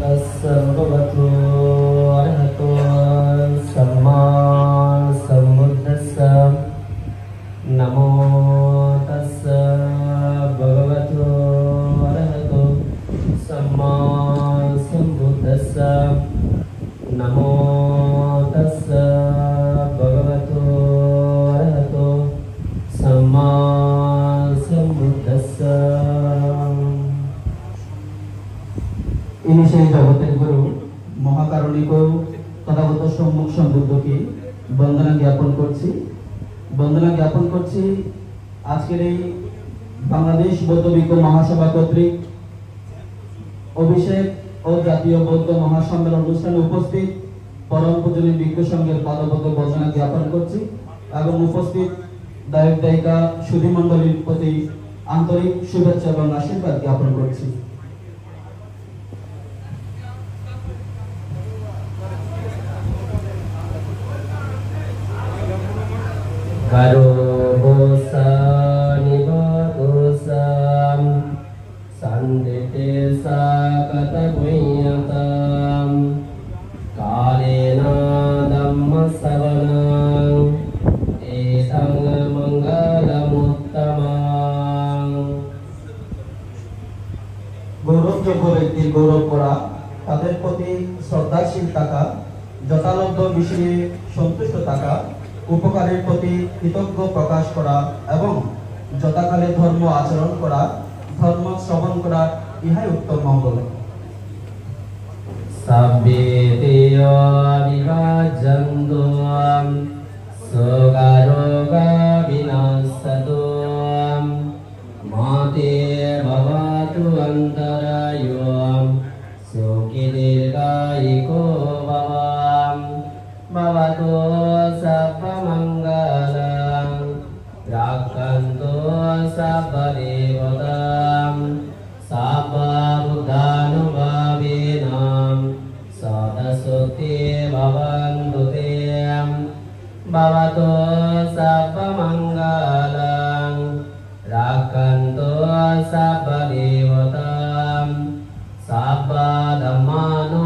Bhagavato Arahato Samma Sambuddhassa Namo Tassa Bhagavato Arahato Samma Sambuddhassa Namo Tassa Bhagavato Arahato Samma Sambuddhassa इन्हीं से जगतेर गुरु महाकारुणिक तथागत सम्मुख सम्बुद्धके बंदना ज्ञापन करछि आजकेर এই বাংলাদেশ বৌদ্ধ ভিক্ষু মহাসভা কর্তৃক অভিষেক ও জাতীয় বৌদ্ধ মহাসম্মেলন অনুষ্ঠানে উপস্থিত পরম পূজনীয় ভিক্ষু সংঘের পদবদ্ধ বন্দনা জ্ঞাপন করছি এবং উপস্থিত দায়ক দায়িকা সুধী মণ্ডলীর প্রতি আন্তরিক শুভেচ্ছা এবং আশীর্বাদ জ্ঞাপন করছি। Karo bosa nibadosam sandite sakata puyatam kalena dhamma savanam etang mangalamuttamam গৌরবযোগ্য ব্যক্তির গৌরব করা তাদের প্রতি শ্রদ্ধাশীল থাকা যথালব্ধ বিষয়ে সন্তুষ্ট থাকা উপকারের প্রতি কৃতজ্ঞ প্রকাশ করা এবং যথাকালে ধর্ম আচরণ করা ধর্ম শ্রবণ করা ইহাই উত্তম মঙ্গল। সাব্বে দেয় বিভাজন্তু সোগারোগা বিনাশতু মাতে ভবতু অন্তরায়ো সুখী দীর্ঘায়িকো ভবাম भवतु सर्वमङ्गलं रक्षन्तु सर्वदेवतां सर्वबुद्धानुभाविनां सदसुते भवन्तु ते भवतु सर्वमङ्गलं रक्षन्तु सर्वदेवतां सर्वधर्मानुभाविनां